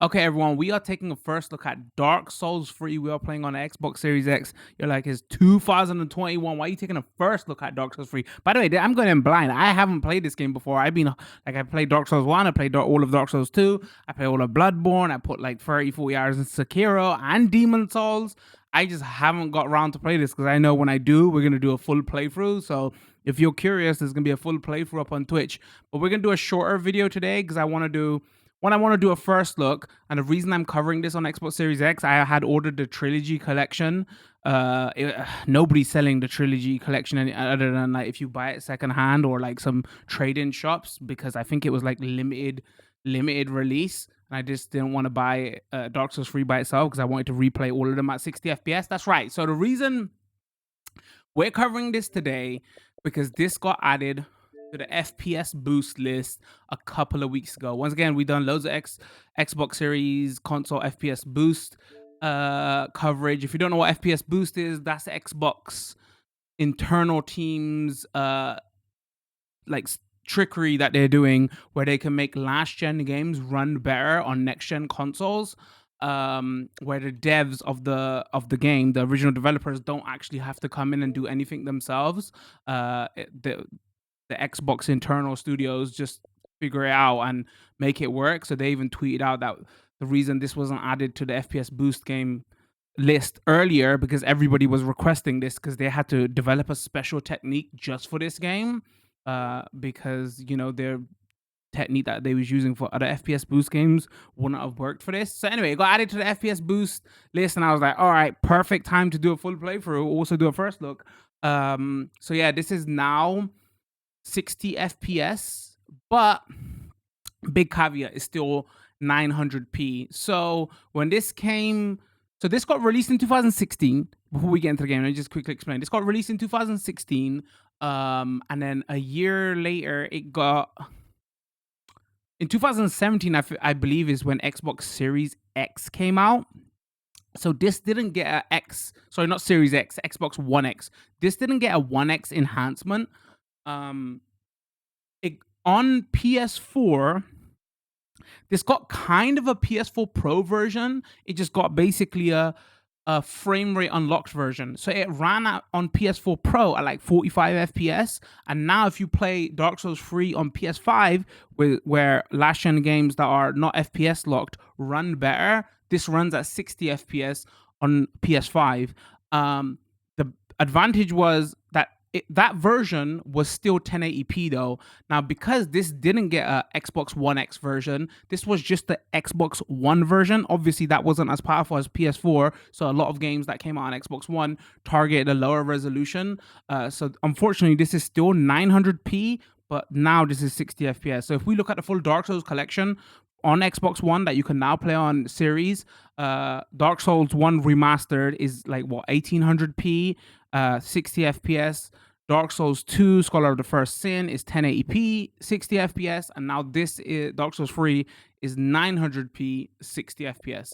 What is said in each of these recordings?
Okay, everyone, we are taking a first look at Dark Souls 3. We are playing on the Xbox Series X. You're like, it's 2021. Why are you taking a first look at Dark Souls 3? By the way, I'm going in blind. I haven't played this game before. I played Dark Souls 1. I played all of Dark Souls 2. I played all of Bloodborne. I put like 30, 40 hours in Sekiro and Demon Souls. I just haven't got around to play this because I know when I do, we're going to do a full playthrough. So if you're curious, there's going to be a full playthrough up on Twitch. But we're going to do a shorter video today because I want to do a first look, and the reason I'm covering this on Xbox Series X, I had ordered the trilogy collection. Nobody's selling the trilogy collection other than like if you buy it secondhand or like some trade-in shops, because I think it was like limited release, and I just didn't want to buy Dark Souls 3 by itself because I wanted to replay all of them at 60 FPS. That's right. So the reason we're covering this today because this got added to the FPS Boost list a couple of weeks ago. Once again, we've done loads of Xbox Series console FPS Boost coverage. If you don't know what FPS Boost is, that's Xbox internal teams like trickery that they're doing where they can make last gen games run better on next gen consoles, where the devs of the game, the original developers, don't actually have to come in and do anything themselves. The Xbox internal studios just figure it out and make it work. So they even tweeted out that the reason this wasn't added to the FPS Boost game list earlier because everybody was requesting this because they had to develop a special technique just for this game, because their technique that they was using for other FPS Boost games wouldn't have worked for this. So anyway, it got added to the FPS Boost list, and I was like, all right, perfect time to do a full playthrough, also do a first look. So yeah, this is now 60 FPS, but big caveat is still 900p. So when this came, so this got released in 2016. Before we get into the game, let me just quickly explain. This got released in 2016, and then a year later, it got in 2017. I believe is when Xbox Series X came out. So this didn't get a X, sorry, not Series X, Xbox One X. This didn't get a One X enhancement. It on PS4, this got kind of a PS4 Pro version. It just got basically a frame rate unlocked version. So it ran out on PS4 Pro at like 45 FPS. And now if you play Dark Souls 3 on PS5, where last gen games that are not FPS locked run better, this runs at 60 FPS on PS5. The advantage was that that version was still 1080p though. Now, because this didn't get a Xbox One X version, this was just the Xbox One version. Obviously, that wasn't as powerful as PS4, so a lot of games that came out on Xbox One targeted a lower resolution. So unfortunately, this is still 900p, but now this is 60 FPS. So if we look at the full Dark Souls collection on Xbox One that you can now play on Series, Dark Souls 1 Remastered is like what, 1800p, 60 FPS. Dark Souls 2 Scholar of the First Sin is 1080p, 60 FPS, and now this is Dark Souls 3 is 900p, 60 FPS.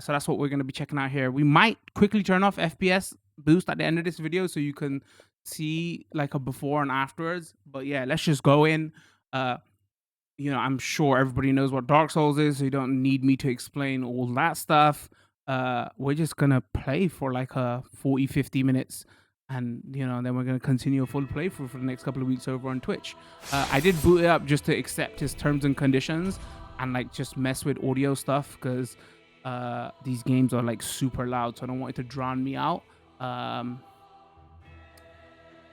So that's what we're going to be checking out here. We might quickly turn off FPS Boost at the end of this video so you can see like a before and afterwards. But yeah, let's just go in. I'm sure everybody knows what Dark Souls is, so you don't need me to explain all that stuff. We're just gonna play for like 40-50 minutes, and then we're gonna continue a full playthrough for the next couple of weeks over on Twitch. I did boot it up just to accept his terms and conditions and like just mess with audio stuff because these games are like super loud, so I don't want it to drown me out. All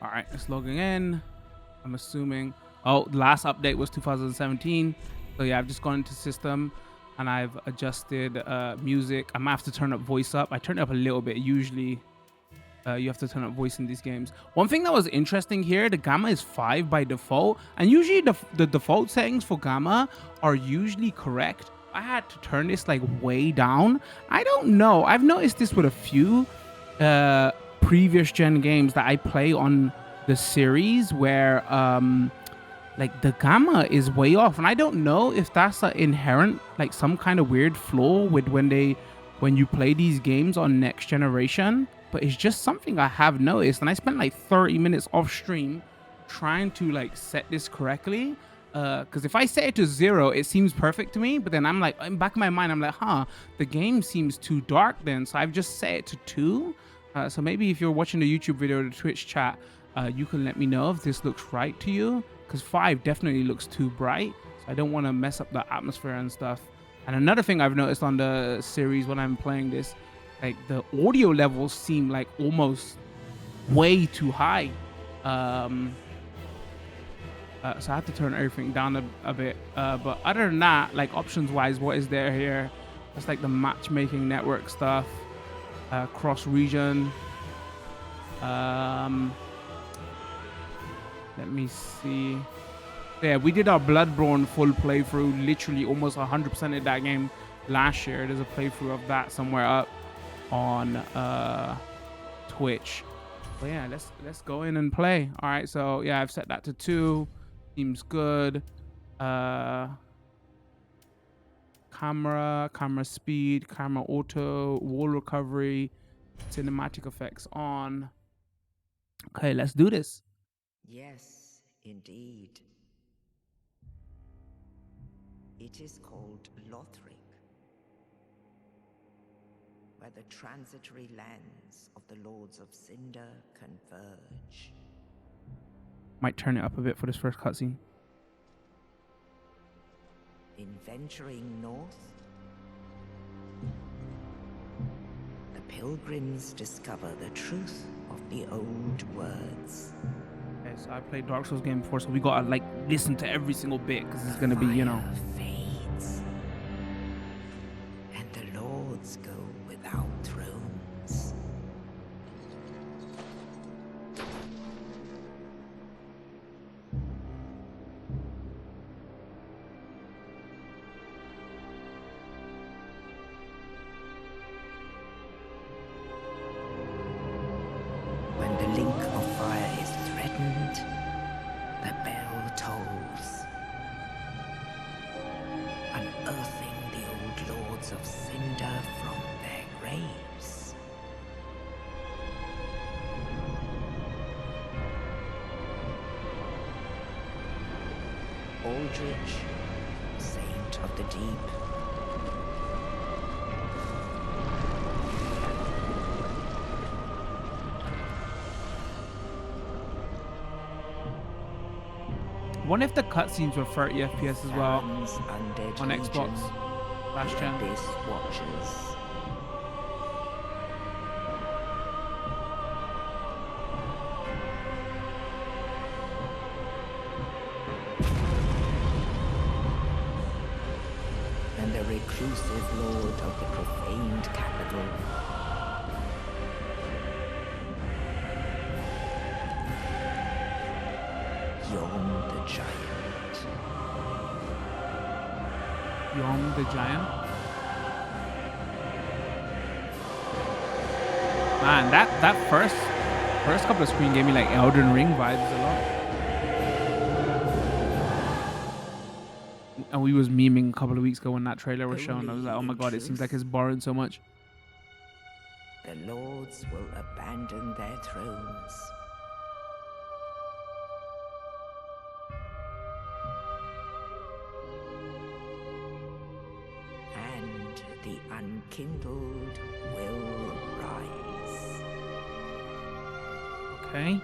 right, it's logging in. I'm assuming. Oh, the last update was 2017. So yeah, I've just gone into system and I've adjusted music. I might have to turn up voice up. I turned it up a little bit. Usually you have to turn up voice in these games. One thing that was interesting here, the gamma is 5 by default. And usually the default settings for gamma are usually correct. I had to turn this like way down. I don't know. I've noticed this with a few previous gen games that I play on the series where like the gamma is way off, and I don't know if that's an inherent like some kind of weird flaw with when you play these games on next generation, but it's just something I have noticed. And I spent like 30 minutes off stream trying to like set this correctly, Because if I set it to 0, it seems perfect to me. But then I'm like, in back of my mind, I'm like, huh, the game seems too dark then. So I've just set it to 2. So maybe if you're watching the YouTube video or the Twitch chat, you can let me know if this looks right to you. Because 5 definitely looks too bright. So I don't want to mess up the atmosphere and stuff. And another thing I've noticed on the series when I'm playing this, like the audio levels seem like almost way too high. So I have to turn everything down a bit. But other than that, like options wise, what is there here? That's like the matchmaking network stuff, cross region. Let me see. Yeah, we did our Bloodborne full playthrough, literally almost 100% of that game last year. There's a playthrough of that somewhere up on Twitch. But yeah, let's go in and play. All right, so yeah, I've set that to 2. Seems good. Camera speed, camera auto, wall recovery, cinematic effects on. Okay, let's do this. Yes, indeed. It is called Lothric, where the transitory lands of the Lords of Cinder converge. Might turn it up a bit for this first cutscene. In venturing north, the pilgrims discover the truth of the old words. Okay, so I played Dark Souls game before, so we gotta like listen to every single bit because it's gonna be, you know. Fades, and the lords go without thrones. When the link of fire is threatened, the bell tolls, unearthing the old lords of Cinder from their graves. Aldrich, saint of the deep, I wonder if the cutscenes were 30 FPS as well Alan's undead on legion, Xbox last gen. Abyss Watchers. And the reclusive lord of the profaned capital. Yom the Giant. Yom the Giant. Man, that first couple of screen gave me like Elden Ring vibes a lot. And we was memeing a couple of weeks ago when that trailer was shown. I was like, oh my god, it seems like it's borrowing so much. The lords will abandon their thrones. And the unkindled will rise. Okay.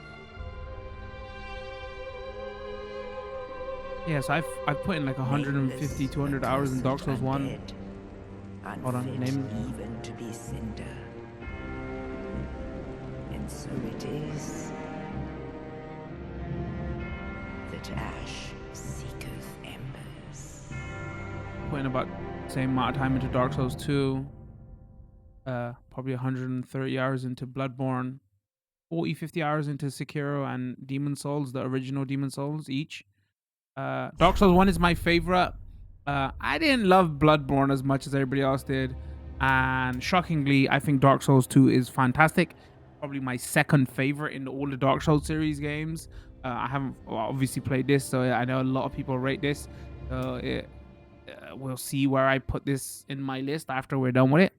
Yeah, so I've put in like 150, 200 hours in Dark Souls 1. Hold on, name. Even to be cinder. And so it is that ash seeketh embers. Putting about the same amount of time into Dark Souls 2. Probably 130 hours into Bloodborne. 40, 50 hours into Sekiro and Demon Souls, the original Demon Souls each. Dark Souls 1 is my favorite. I didn't love Bloodborne as much as everybody else did. And shockingly, I think Dark Souls 2 is fantastic. Probably my second favorite in all the Dark Souls series games. I haven't obviously played this, so I know a lot of people rate this. We'll see where I put this in my list after we're done with it.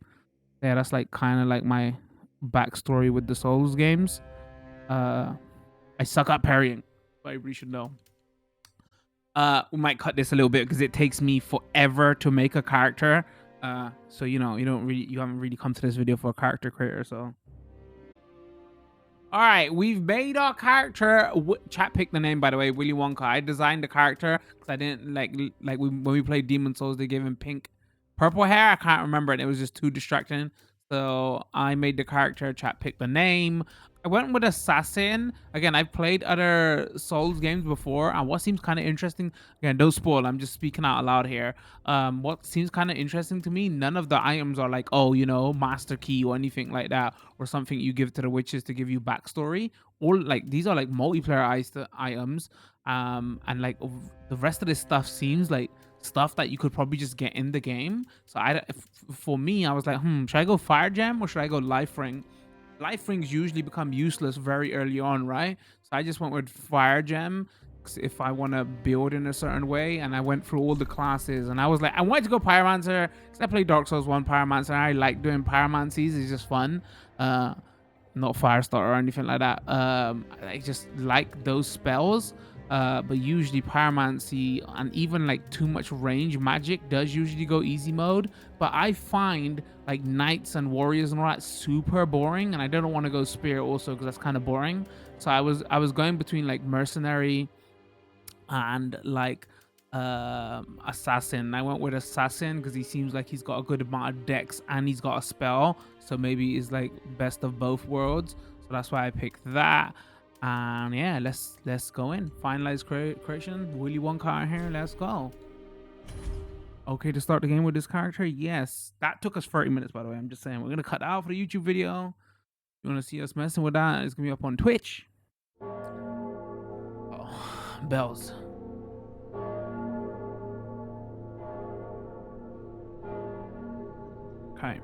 Yeah, that's like kind of like my backstory with the Souls games. I suck at parrying, but everybody should know. We might cut this a little bit because it takes me forever to make a character. So you haven't really come to this video for a character creator, so. All right, we've made our character. Chat picked the name, by the way, Willy Wonka. I designed the character because I didn't when we played Demon Souls, they gave him purple hair. I can't remember, and it was just too distracting. So I made the character. Chat picked the name. I went with Assassin. Again, I've played other Souls games before, and what seems kind of interesting, again, don't spoil, I'm just speaking out loud here. What seems kind of interesting to me, none of the items are like, oh, master key or anything like that, or something you give to the witches to give you backstory. All like these are like multiplayer items, and like the rest of this stuff seems like stuff that you could probably just get in the game. So for me, I was like, should I go Fire Gem or should I go Life Ring? Life rings usually become useless very early on, right? So I just went with Fire Gem if I want to build in a certain way, and I went through all the classes, and I was like, I wanted to go Pyromancer because I played Dark Souls 1 Pyromancer, and I like doing Pyromancies. It's just fun. Not Firestar or anything like that. I just like those spells. But usually pyromancy and even like too much range magic does usually go easy mode. But I find like knights and warriors and all that super boring, and I don't want to go spear also because that's kind of boring. So I was going between like mercenary and like assassin. I went with assassin because he seems like he's got a good amount of dex and he's got a spell, so maybe it's like best of both worlds. So that's why I picked that. And yeah, let's go in. Finalize creation. Willy Wonka here. Let's go. Okay, to start the game with this character. Yes, that took us 30 minutes, by the way. I'm just saying we're gonna cut out for the YouTube video. You want to see us messing with that? It's gonna be up on Twitch. Oh, bells. Okay.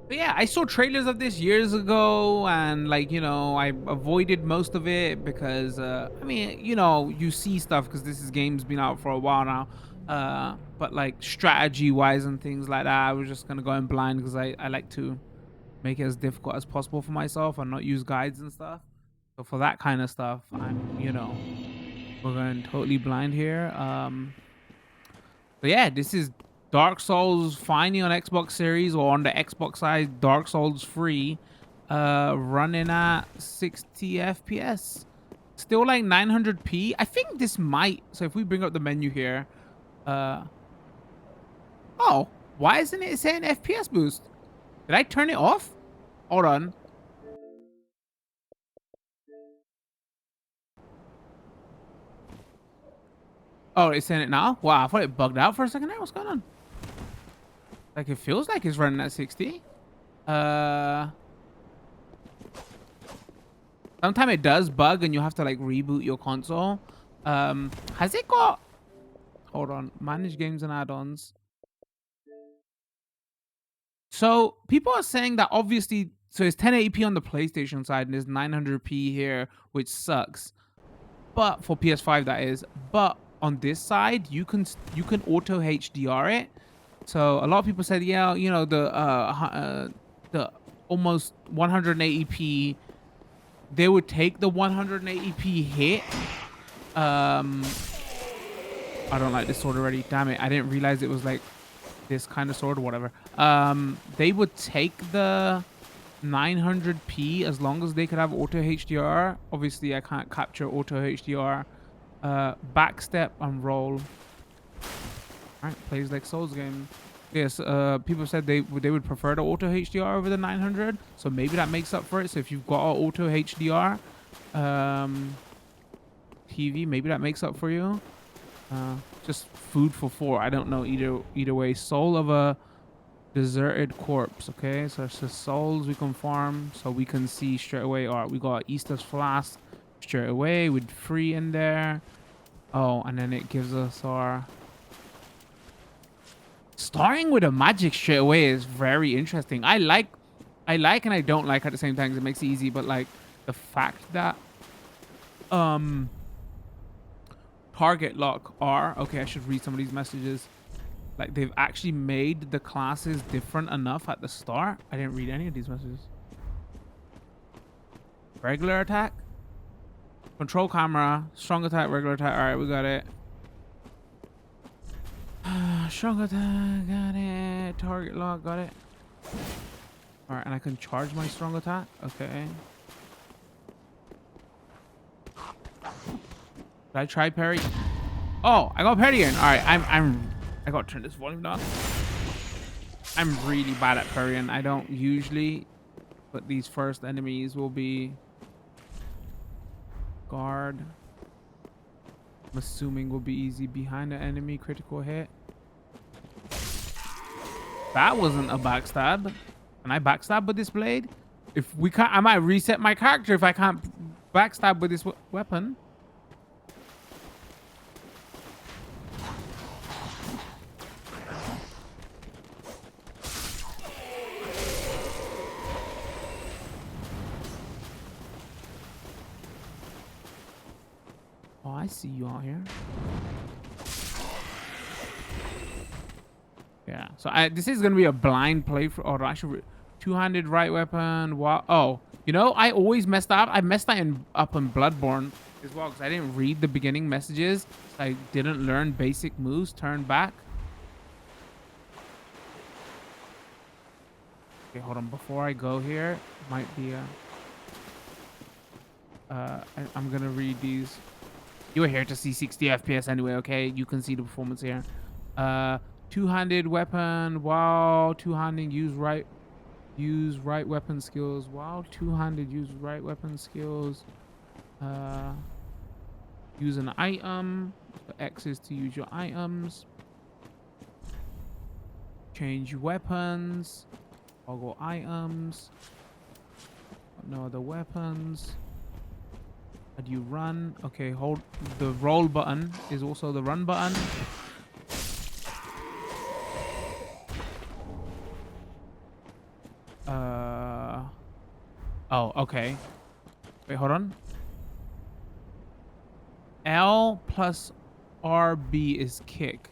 But yeah, I saw trailers of this years ago, and like, I avoided most of it because I mean, you see stuff because this game's been out for a while now. But like strategy wise and things like that, I was just gonna go in blind because I like to make it as difficult as possible for myself and not use guides and stuff. So for that kind of stuff, we're going totally blind here. But yeah, this is Dark Souls finally on Xbox Series, or on the Xbox side, Dark Souls free, running at 60 FPS. Still like 900p. I think this might, so if we bring up the menu here, oh, why isn't it saying FPS boost? Did I turn it off? Hold on. Oh, it's saying it now? Wow, I thought it bugged out for a second there. What's going on? Like, it feels like it's running at 60. Sometimes it does bug and you have to like reboot your console. Has it got, hold on, manage games and add-ons. So people are saying that obviously, so it's 1080p on the PlayStation side and there's 900p here, which sucks. But for PS5 that is. But on this side, you can auto HDR it. So a lot of people said, yeah, the almost 180p, they would take the 180p hit. I don't like this sword already. Damn it. I didn't realize it was like this kind of sword or whatever. They would take the 900p as long as they could have auto HDR. Obviously, I can't capture auto HDR. Backstep and roll. Alright, plays like Souls game. Yes, people said they would prefer the auto HDR over the 900, so maybe that makes up for it. So if you've got an auto HDR TV, maybe that makes up for you. Just food for thought. I don't know either way. Soul of a deserted corpse. Okay, so it's the souls we can farm, so we can see straight away. All right, we got Easter's flask straight away with free in there. Oh, and then it gives us our starting with a magic straight away is very interesting. I like and I don't like at the same time because it makes it easy, but like the fact that target lock are okay. I should read some of these messages. Like they've actually made the classes different enough at the start. I didn't read any of these messages. Regular attack. Control camera, strong attack, regular attack. All right, we got it. Strong attack, got it. Target lock, got it. All right, and I can charge my strong attack. Okay. Did I try parry? Oh, I got parry in. All right, I got to turn this volume down. I'm really bad at parrying. I don't usually, but these first enemies will be guard. I'm assuming will be easy behind the enemy. Critical hit. That wasn't a backstab. Can I backstab with this blade? If we can't, I might reset my character if I can't backstab with this weapon. Oh, I see you out here. Yeah, so this is gonna be a blind playthrough. Oh, I should two-handed right weapon. Wow. Oh, you know, I always messed up. I messed that up in Bloodborne as well because I didn't read the beginning messages. So I didn't learn basic moves. Turn back. Okay, hold on. Before I go here, might be a. I'm gonna read these. You were here to see 60 FPS anyway. Okay, you can see the performance here. Two-handed weapon. Wow. Two-handed use right weapon skills. Wow. Two-handed use right weapon skills. Use an item. X is to use your items. Change weapons. Toggle items. No other weapons. How do you run? Okay, hold the roll button is also the run button. Oh, okay. Wait, hold on. L plus RB is kick.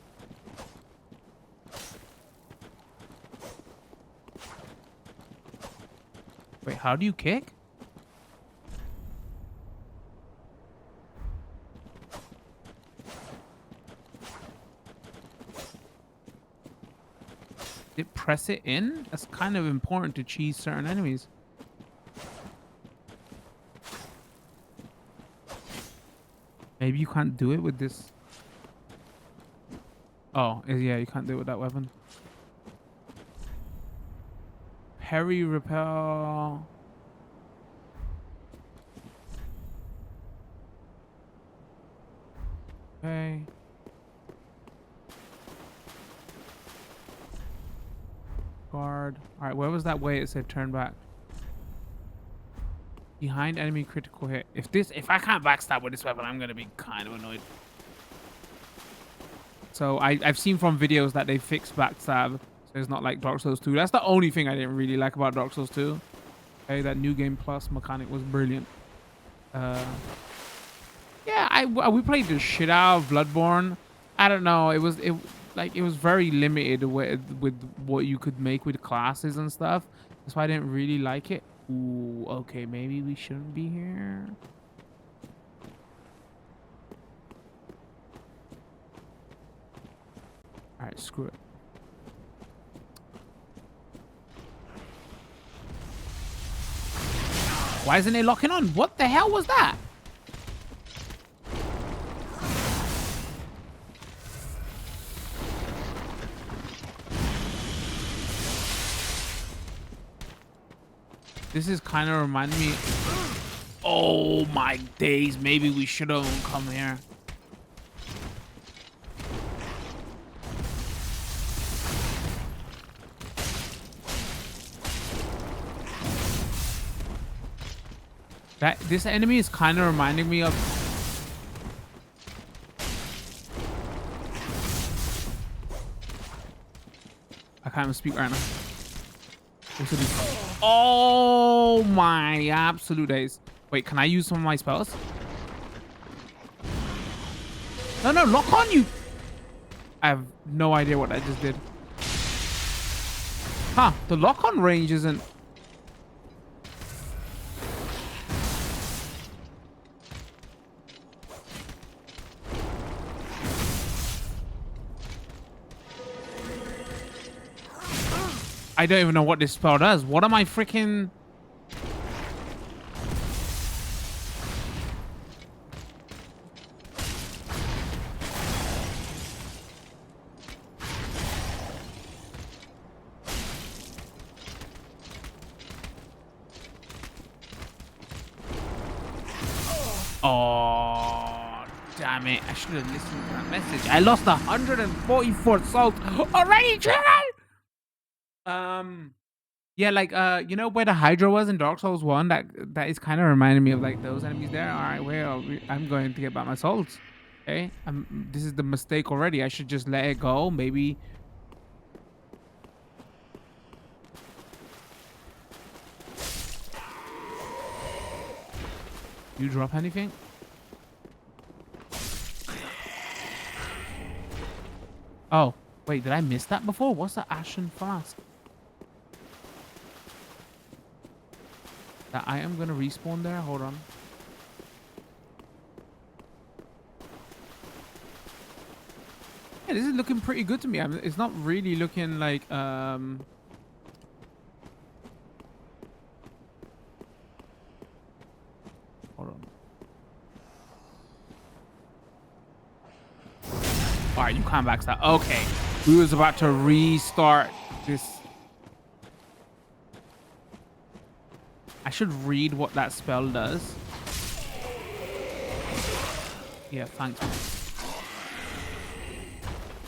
Wait, how do you kick? Did press it in? That's kind of important to cheese certain enemies. Maybe you can't do it with this. Oh, yeah, you can't do it with that weapon. Parry, repel. Okay. Guard. All right, where was that way it said turn back? Behind enemy critical hit. If I can't backstab with this weapon, I'm gonna be kind of annoyed. So I've seen from videos that they fixed backstab, so it's not like Dark Souls 2. That's the only thing I didn't really like about Dark Souls 2. Okay, that new game plus mechanic was brilliant. Yeah, we played the shit out of Bloodborne. I don't know. It was very limited with what you could make with classes and stuff. That's why I didn't really like it. Ooh, okay, maybe we shouldn't be here. All right, screw it. Why isn't it locking on? What the hell was that? This is kind of reminding me. Oh my days! Maybe we should have come here. This enemy is kind of reminding me of. I can't even speak right now. Oh my absolute days. Wait, can I use some of my spells? No, lock on you. I have no idea what I just did. Huh, the lock on range isn't. I don't even know what this spell does. What am I freaking... Oh, damn it. I should have listened to that message. I lost 144 souls already, children! Yeah, like, you know where the Hydra was in Dark Souls 1? That is kind of reminding me of, like, those enemies there. All right, well, I'm going to get back my souls. Okay? This is the mistake already. I should just let it go. Maybe... You drop anything? Oh, wait, did I miss that before? What's the Ashen Flask? That I am gonna respawn there? Hold on. Yeah, this is looking pretty good to me. It's not really looking like, Hold on. All right, you can't backstab. Okay. We was about to restart this. I should read what that spell does. Yeah, thanks.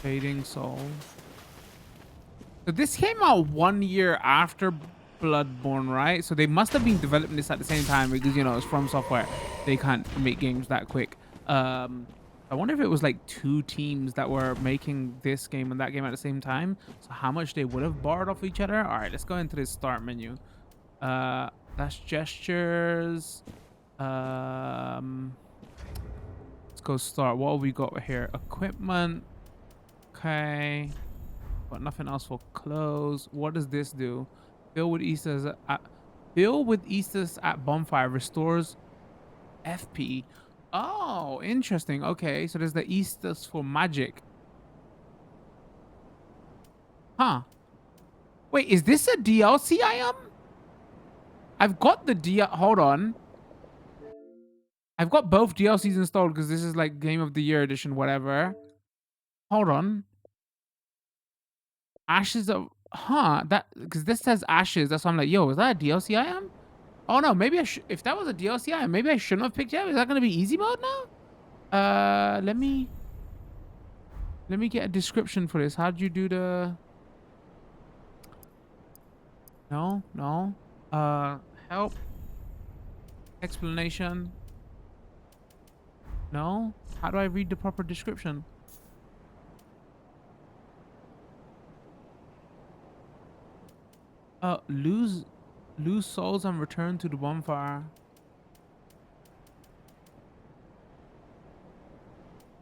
Fading Soul. So this came out 1 year after Bloodborne, right? So they must have been developing this at the same time because, you know, it's From Software. They can't make games that quick. I wonder if it was like 2 teams that were making this game and that game at the same time. So how much they would have borrowed off each other. All right, let's go into this start menu. That's gestures. Let's go start. What have we got here? Equipment. Okay. But nothing else for clothes. What does this do? Fill with Easters at bonfire restores FP. Oh, interesting. Okay, so there's the Easters for magic. Huh. Wait, is this a DLC I am? I've got the hold on. I've got both DLCs installed because this is like Game of the Year edition, whatever. Hold on. Ashes of... Huh, that... Because this says Ashes. That's why I'm like, yo, is that a DLC I am? Oh, no, maybe I should... If that was a DLC I am, maybe I shouldn't have picked it up. Is that going to be easy mode now? Let me get a description for this. How'd you do the... No. Help. Explanation. No? How do I read the proper description? Lose souls and return to the bonfire.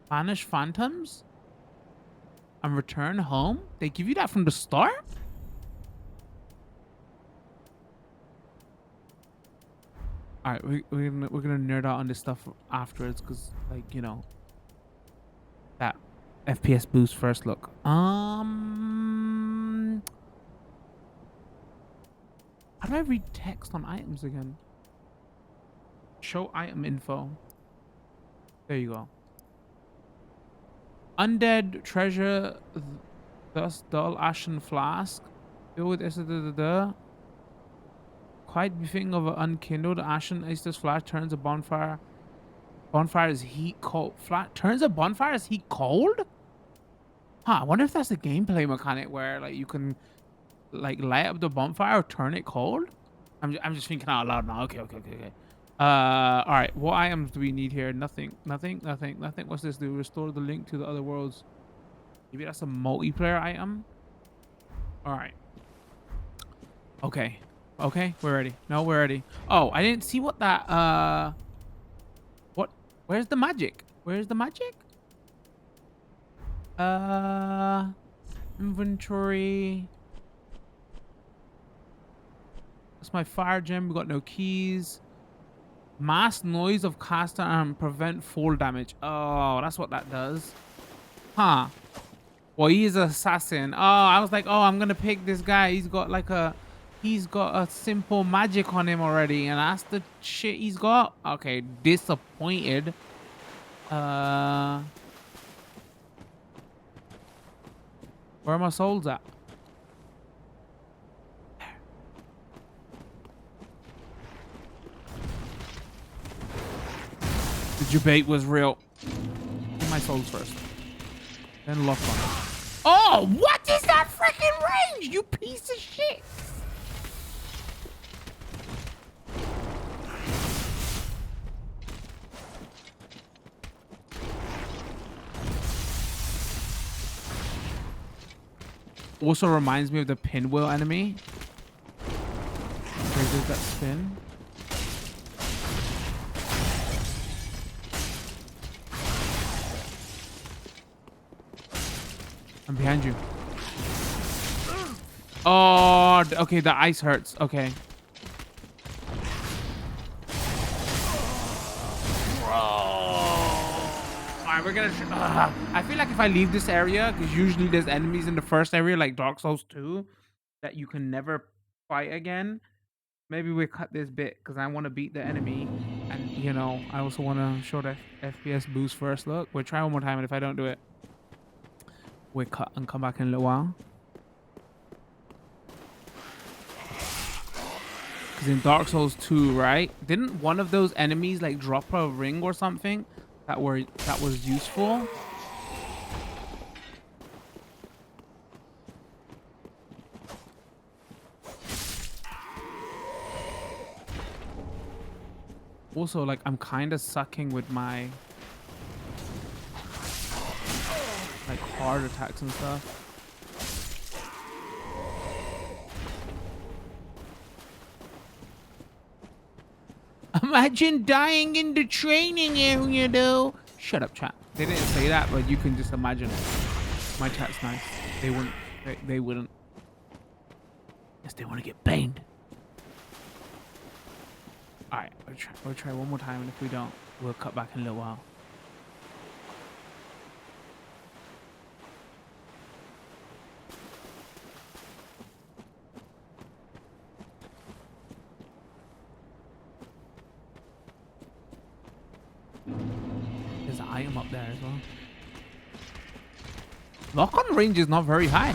Banish phantoms and return home? They give you that from the start? All right, we're gonna nerd out on this stuff afterwards because, like, you know, that FPS Boost first look. How do I read text on items again? Show item info. There you go. Undead treasure, thus dull ashen flask. Fill with quite befitting of an unkindled ashen Aestus flash turns a bonfire. Bonfire is heat cold. Flat turns a bonfire as heat cold? Huh, I wonder if that's a gameplay mechanic where, like, you can, like, light up the bonfire or turn it cold. I'm just thinking out loud now. Okay. All right, what items do we need here? Nothing. What's this do? Restore the link to the other worlds. Maybe that's a multiplayer item. All right. Okay, we're ready. No, we're ready. Oh, I didn't see what that where's the magic? Inventory. That's my fire gem. We got no keys. Mass noise of caster and prevent fall damage. Oh, that's what that does. Huh. Well, he is an assassin. Oh, I was like, oh, I'm gonna pick this guy. He's got a simple magic on him already, and that's the shit he's got. Okay, disappointed. Where are my souls at? The debate was real. Get my souls first. Then lock on it. Oh, what is that freaking range? You piece of shit. Also reminds me of the pinwheel enemy. Where does that spin? I'm behind you. Oh, okay. The ice hurts. Okay. Alright, we're gonna. I feel like if I leave this area, because usually there's enemies in the first area, like Dark Souls 2, that you can never fight again. Maybe we cut this bit because I want to beat the enemy, and you know, I also want to show the FPS boost first. Look, we'll try one more time, and if I don't do it, we cut and come back in a little while. Because in Dark Souls 2, right? Didn't one of those enemies like drop a ring or something that was useful? Also, like, I'm kind of sucking with my like hard attacks and stuff. Imagine dying in the training area, though. Shut up, chat. They didn't say that, but you can just imagine. My chat's nice. They wouldn't. They wouldn't. Yes, they want to get banged. All right, we'll try one more time, and if we don't, we'll cut back in a little while. There's an item up there as well. Lock-on range is not very high.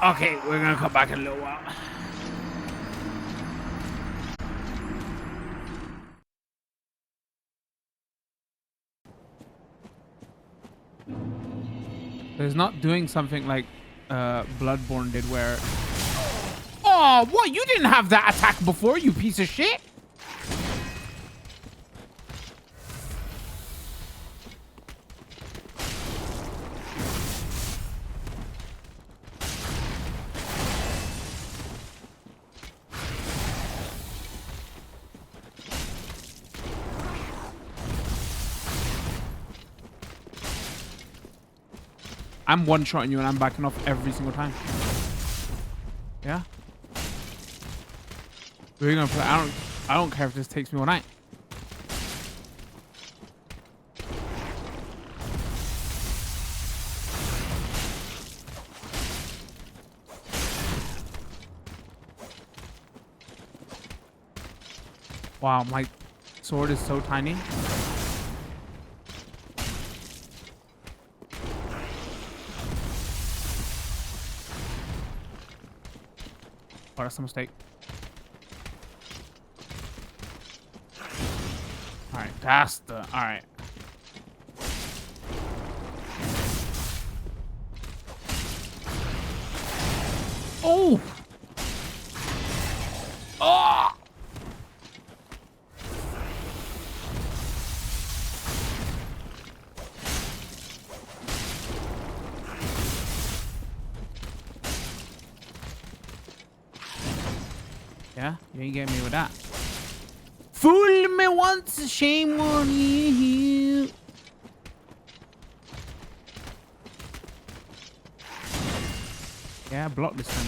Okay, we're gonna come back in a little while. There's not doing something like Bloodborne did where... Oh, what? You didn't have that attack before, you piece of shit! I'm one-shotting you and I'm backing off every single time. Yeah? We're gonna play. I don't care if this takes me all night. Wow, my sword is so tiny. Oh, that's a mistake. Alright, that's the... Alright. Oh! Oh! Yeah, you ain't getting me with that. Fool me once, shame on you. Yeah. Yeah, block this time.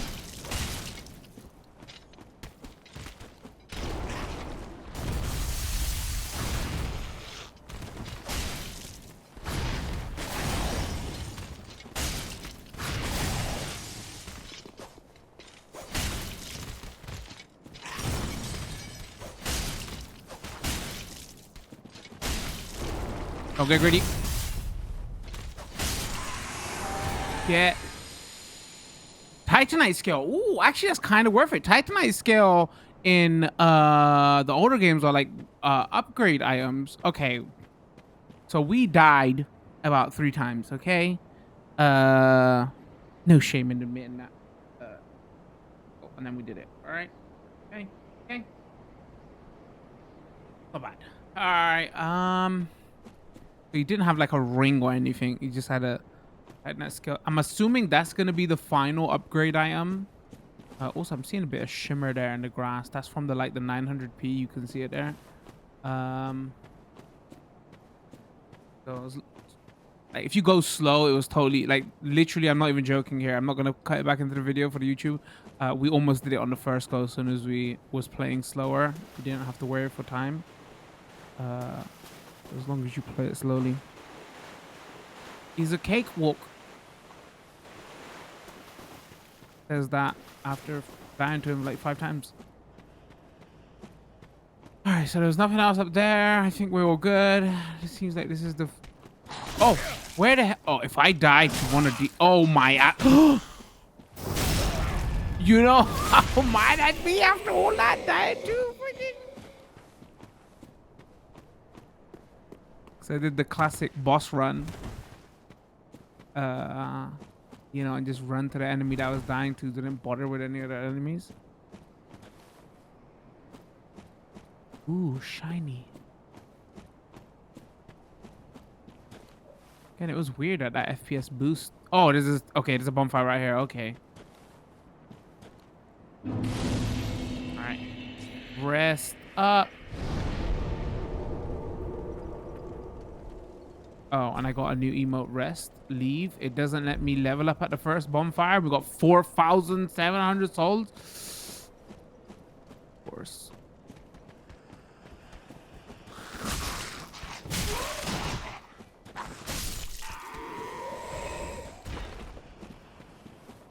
Don't get greedy. Get Titanite scale. Ooh, actually that's kind of worth it. Titanite scale in the older games are like upgrade items. Okay. So we died about 3 times, okay? No shame in admitting that. Oh, and then we did it. All right. Okay. Okay. Not bad. All right. So you didn't have like a ring or anything. You just had a Titanite scale. I'm assuming that's gonna be the final upgrade item. Also, I'm seeing a bit of shimmer there in the grass. That's from the 900p. You can see it there. So it was, like, if you go slow, it was totally like literally. I'm not even joking here. I'm not gonna cut it back into the video for the YouTube. We almost did it on the first go as soon as we was playing slower. We didn't have to worry for time. As long as you play it slowly. He's a cakewalk. Says that after dying to him like 5 times. All right, so there's nothing else up there. I think we're all good. It seems like this is the... Oh, where the hell? Oh, if I die to one of the... Oh my... You know how mad I'd be after all that dying too? So I did the classic boss run. You know, and just run to the enemy that I was dying to. Didn't bother with any other enemies. Ooh, shiny. And it was weird that FPS boost. Oh, this is okay. There's a bonfire right here. Okay. All right. Rest up. Oh, and I got a new emote. Rest. Leave. It doesn't let me level up at the first bonfire. We got 4,700 souls. Of course.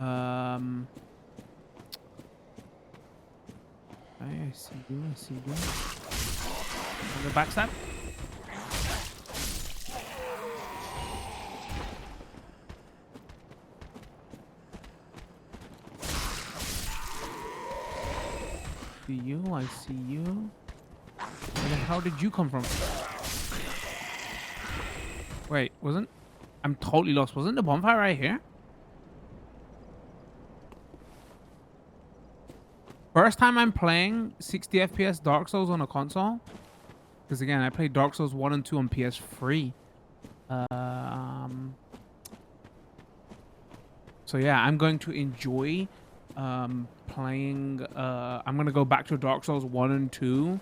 I see you. I see you. On the backstab. See you. I see you. Where the hell did you come from? Wait, wasn't... I'm totally lost. Wasn't the bonfire right here? First time I'm playing 60 FPS Dark Souls on a console. Because again, I played Dark Souls 1 and 2 on PS3. So yeah, I'm going to enjoy playing... I'm going to go back to Dark Souls 1 and 2.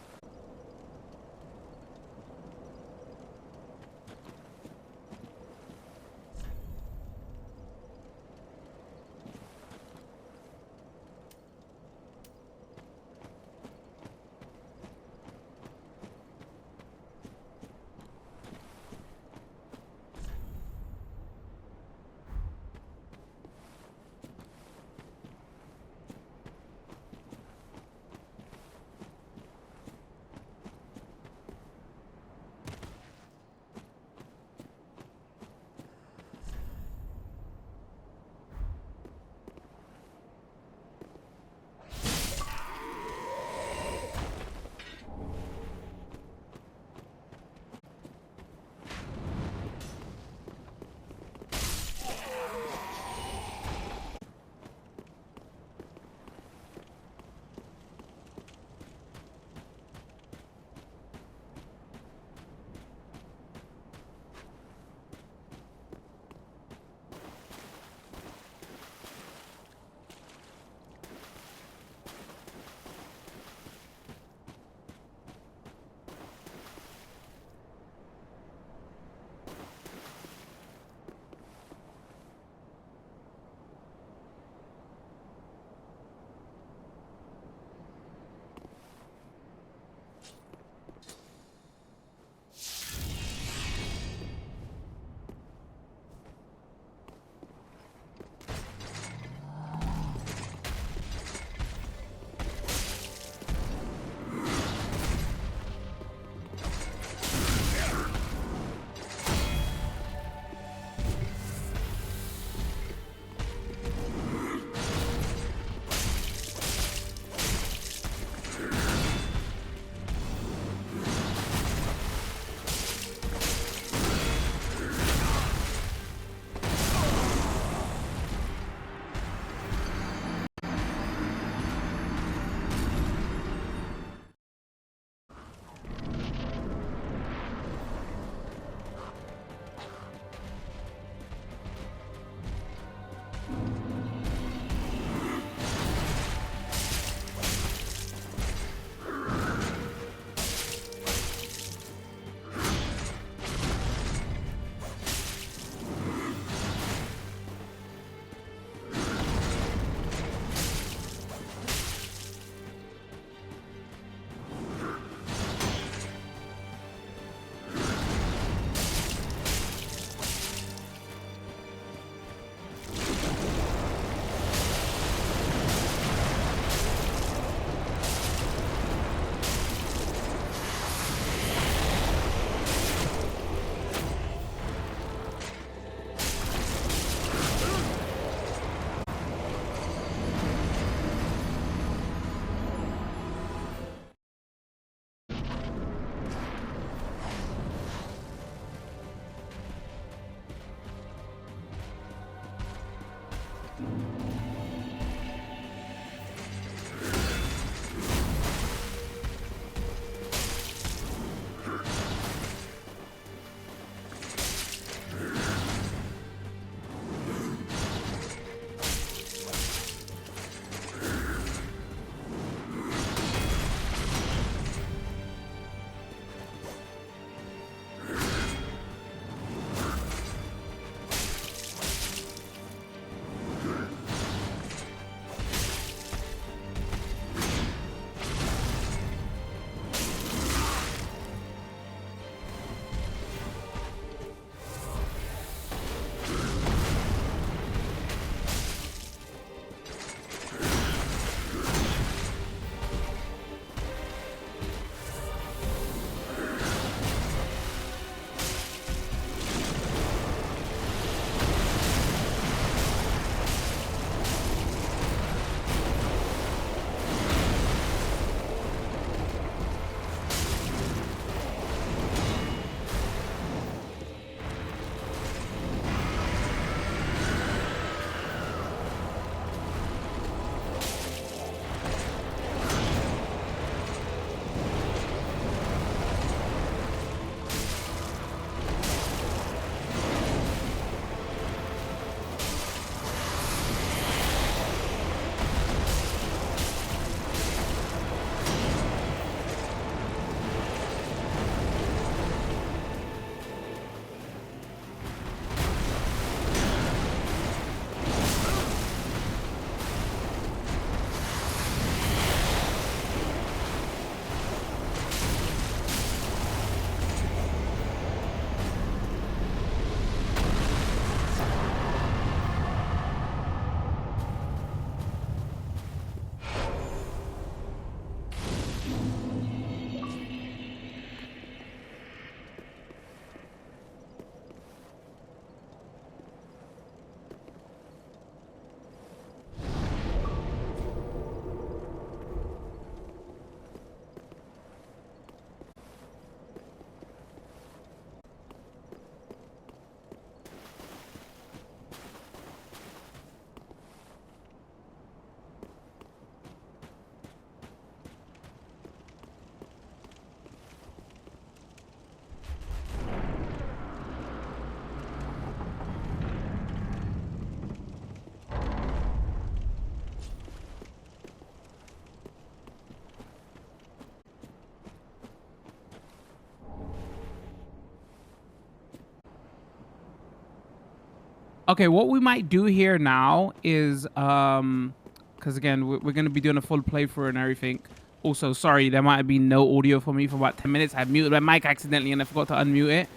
Okay, what we might do here now is because again we're going to be doing a full playthrough and everything. Also, sorry, there might have been no audio for me for about 10 minutes. I muted my mic accidentally and I forgot to unmute it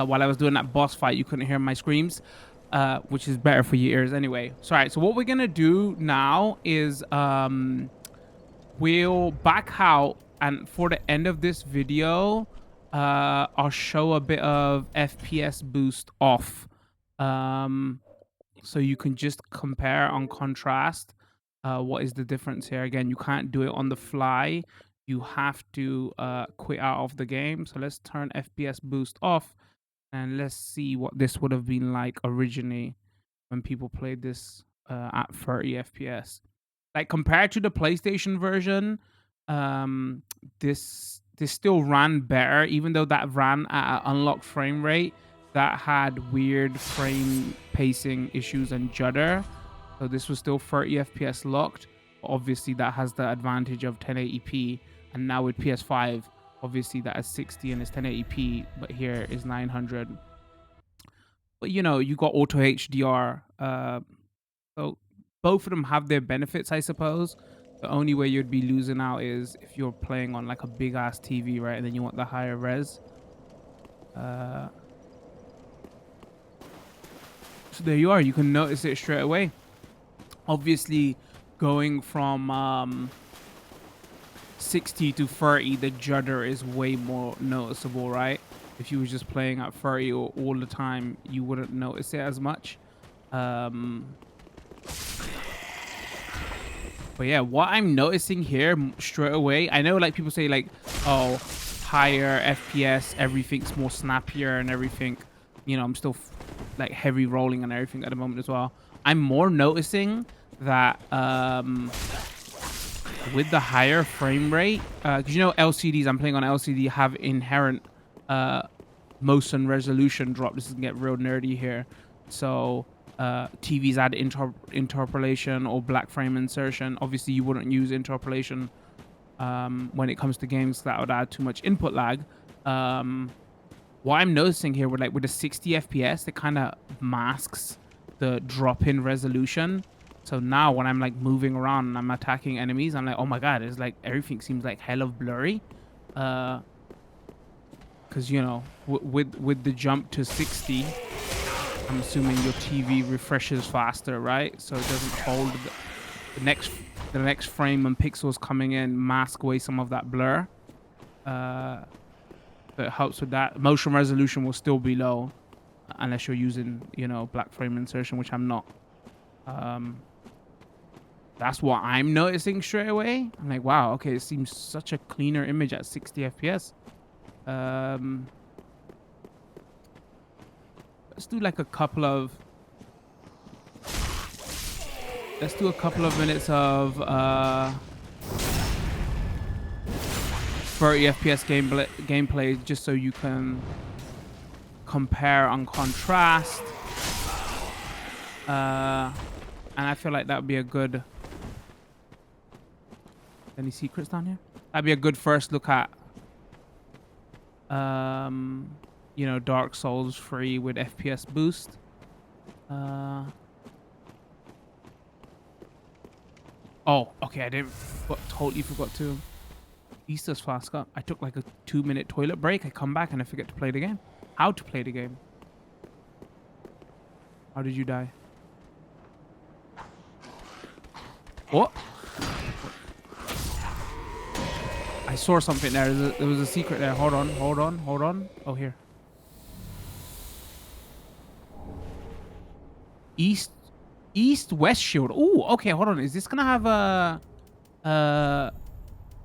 while I was doing that boss fight. You couldn't hear my screams, which is better for your ears anyway. So, all right, so what we're going to do now is we'll back out, and for the end of this video, I'll show a bit of FPS boost off. So you can just compare and contrast what is the difference here. Again, you can't do it on the fly. You have to quit out of the game. So let's turn FPS boost off and let's see what this would have been like originally when people played this at 30 FPS. Like compared to the PlayStation version, this still ran better, even though that ran at an unlocked frame rate that had weird frame pacing issues and judder. So this was still 30 FPS locked. Obviously, that has the advantage of 1080p. And now with PS5, obviously that is 60 and it's 1080p, but here is 900. But you know, you got auto HDR. So both of them have their benefits, I suppose. The only way you'd be losing out is if you're playing on like a big ass TV, right? And then you want the higher res. So there you are. You can notice it straight away. Obviously, going from 60 to 30, the judder is way more noticeable, right? If you were just playing at 30 all the time, you wouldn't notice it as much. But yeah, what I'm noticing here straight away, I know like people say like, oh, higher FPS, everything's more snappier and everything. You know, I'm still like heavy rolling and everything at the moment as well. I'm more noticing that with the higher frame rate, because you know LCDs, I'm playing on LCD, have inherent motion resolution drop. This is gonna get real nerdy here. So TVs add interpolation or black frame insertion. Obviously, you wouldn't use interpolation when it comes to games that would add too much input lag. What I'm noticing here with the 60 FPS, it kind of masks the drop in resolution. So now when I'm like moving around and I'm attacking enemies, I'm like, oh my god, it's like everything seems like hell of blurry. Because you know, with the jump to 60, I'm assuming your TV refreshes faster, right? So it doesn't hold the next frame and pixels coming in mask away some of that blur. It helps with that. Motion resolution will still be low unless you're using, you know, black frame insertion, which I'm not. That's what I'm noticing straight away. I'm like, wow, okay, it seems such a cleaner image at 60 FPS. Let's do like a couple of minutes of 30 FPS gameplay just so you can compare and contrast. And I feel like that would be a good... Any secrets down here? That'd be a good first look at you know, Dark Souls 3 with FPS boost. Oh, okay, totally forgot to ease this flask up. I took like a 2-minute toilet break. I come back and I forget to play the game. How to play the game. How did you die? What? I saw something there. There was a secret there. Hold on. Oh, here. East-west shield. Ooh, okay, hold on. Is this gonna have a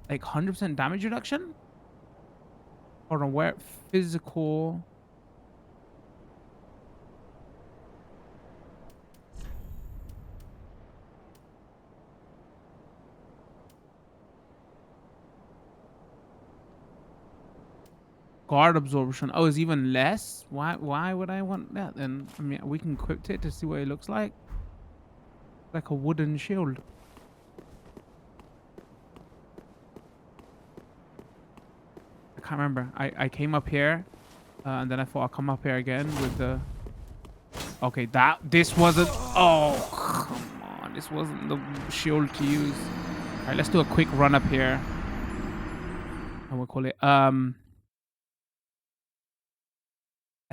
like 100% damage reduction? Hold on, where physical? Guard absorption. Oh, it's even less? Why would I want that then? I mean, we can equip it to see what it looks like. Like a wooden shield. I can't remember. I came up here and then I thought I'll come up here again with the Okay, this wasn't. Oh, come on. This wasn't the shield to use. All right, let's do a quick run up here. I will call it. I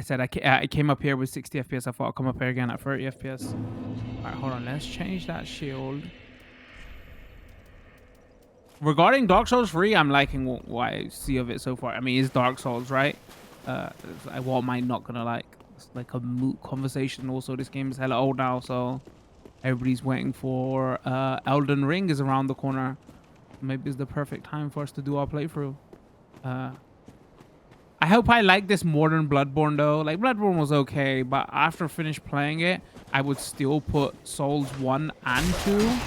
said I came up here with 60 FPS. I thought I'll come up here again at 30 FPS. All right, hold on. Let's change that shield. Regarding Dark Souls 3, I'm liking what I see of it so far. I mean, it's Dark Souls, right? What am I not gonna like? It's like a moot conversation. Also, this game is hella old now, so everybody's waiting for Elden Ring is around the corner. Maybe it's the perfect time for us to do our playthrough. I hope I like this more than Bloodborne though. Like Bloodborne was okay, but after finished playing it, I would still put Souls 1 and 2.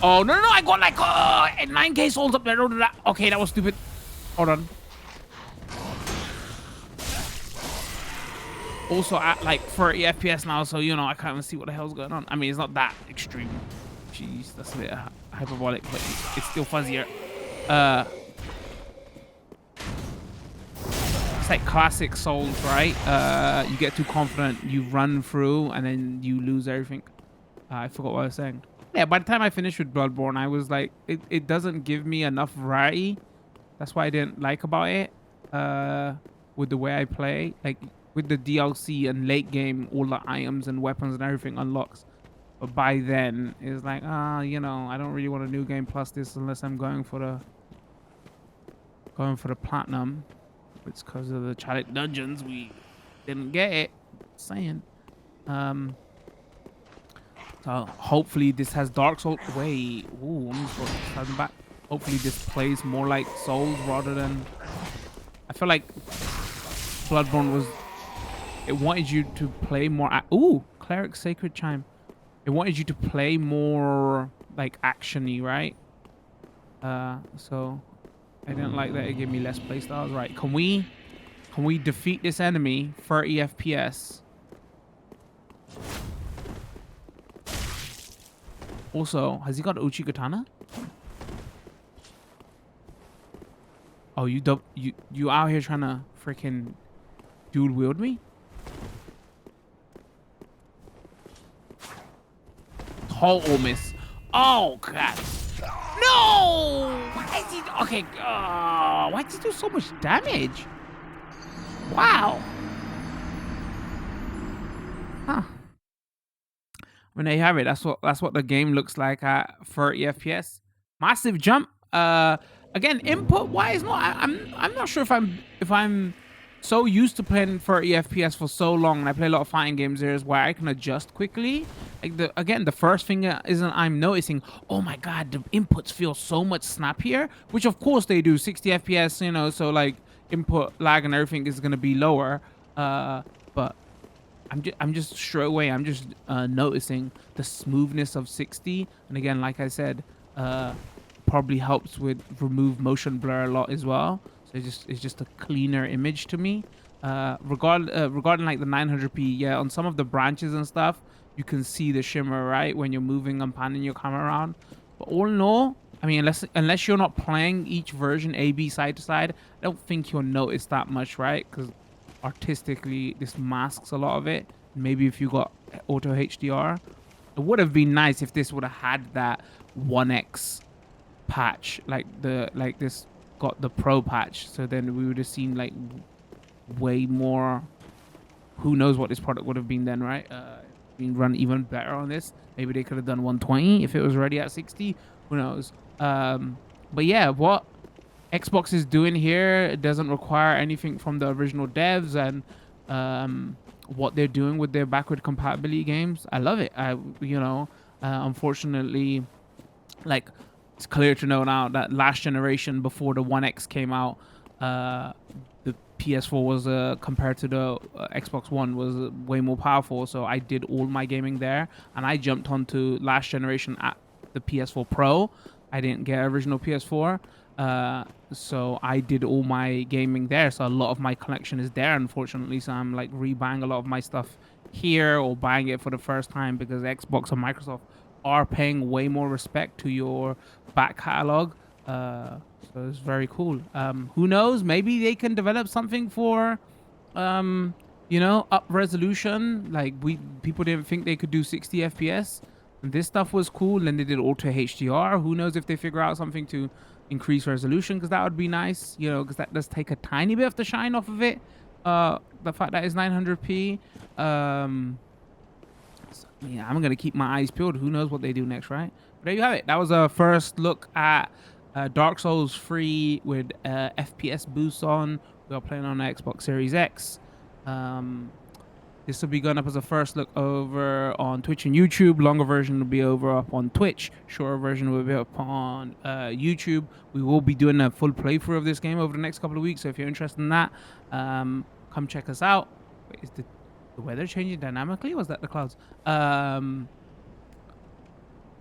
Oh no, I got like 9k souls up there. Okay, that was stupid. Hold on. Also at like 30 FPS now, so you know I can't even see what the hell's going on. I mean, it's not that extreme. Jeez, that's a bit hyperbolic, but it's still fuzzier. It's like classic Souls, right? You get too confident, you run through, and then you lose everything. I forgot what I was saying. Yeah, by the time I finished with Bloodborne, I was like, it doesn't give me enough variety. That's what I didn't like about it. With the way I play, like with the DLC and late game, all the items and weapons and everything unlocks. But by then, it's like, you know, I don't really want a new game plus this unless I'm going for the platinum. It's because of the challenge dungeons we didn't get it. Saying. So hopefully this has Dark Souls. Wait, ooh, I'm just starting back. Hopefully this plays more like Souls rather than. I feel like Bloodborne was. It wanted you to play more. Ooh, Cleric Sacred Chime. It wanted you to play more like actiony, right? So I didn't like that. It gave me less playstyles. Right? Can we defeat this enemy 30 FPS? Also, has he got Uchi Katana? Oh, you out here trying to freaking dual wield me? Total miss. Oh god. No! Why is he okay? Why did he do so much damage? Wow. Huh. When they have it, that's what the game looks like at 30 FPS. Massive jump. Again, input wise, no, I'm not sure if I'm so used to playing 30 FPS for so long, and I play a lot of fighting games. There's where I can adjust quickly. Like the first thing isn't I'm noticing. Oh my god, the inputs feel so much snappier, which of course they do. 60 FPS, you know, so like input lag and everything is gonna be lower. But I'm just straight away. I'm just noticing the smoothness of 60, and again, like I said, probably helps with remove motion blur a lot as well. So it's just a cleaner image to me. Regarding like the 900p, yeah, on some of the branches and stuff, you can see the shimmer right when you're moving and panning your camera around. But all in all, I mean, unless you're not playing each version A/B side to side, I don't think you'll notice that much, right? Because artistically this masks a lot of it. Maybe if you got auto HDR, it would have been nice if this would have had that 1x patch, like this got the pro patch, so then we would have seen like way more. Who knows what this product would have been then, right? Being run even better on this. Maybe they could have done 120 if it was ready at 60. Who knows? But yeah, what Xbox is doing here, it doesn't require anything from the original devs, and what they're doing with their backward compatibility games, I love it. Unfortunately, like it's clear to know now that last generation before the 1X came out, the PS4 was compared to the Xbox One was way more powerful. So I did all my gaming there, and I jumped onto last generation at the PS4 Pro. I didn't get original PS4. So I did all my gaming there. So a lot of my collection is there, unfortunately. So I'm like rebuying a lot of my stuff here or buying it for the first time because Xbox and Microsoft are paying way more respect to your back catalog. So it's very cool. Who knows? Maybe they can develop something for You know, up resolution. Like people didn't think they could do 60 FPS. And this stuff was cool. Then they did Ultra HDR. Who knows if they figure out something to increase resolution, because that would be nice. You know, because that does take a tiny bit of the shine off of it. The fact that it's 900p. Yeah, I'm gonna keep my eyes peeled. Who knows what they do next, right? But there you have it. That was a first look at Dark Souls 3 with FPS Boost on. We are playing on the Xbox Series X. This will be going up as a first look over on Twitch and YouTube. Longer version will be over up on Twitch. Shorter version will be up on YouTube. We will be doing a full playthrough of this game over the next couple of weeks. So if you're interested in that, come check us out. Wait, is the weather changing dynamically? Was that the clouds?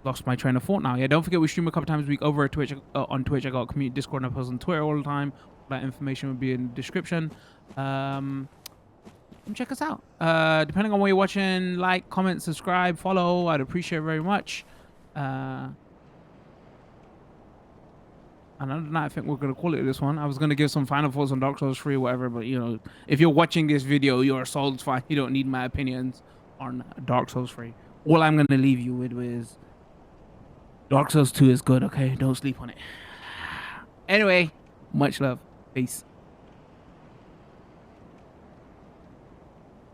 Lost my train of thought now. Yeah, don't forget we stream a couple times a week over at Twitch. On Twitch, I got a community Discord and I post on Twitter all the time. That information will be in the description. Come check us out. Depending on where you're watching, like, comment, subscribe, follow. I'd appreciate it very much. And other than that, I think we're gonna call it this one. I was gonna give some final thoughts on Dark Souls 3 or whatever, but you know, if you're watching this video, you're a Souls fan. You don't need my opinions on Dark Souls 3. All I'm gonna leave you with is Dark Souls 2 is good, okay? Don't sleep on it. Anyway, much love. Peace.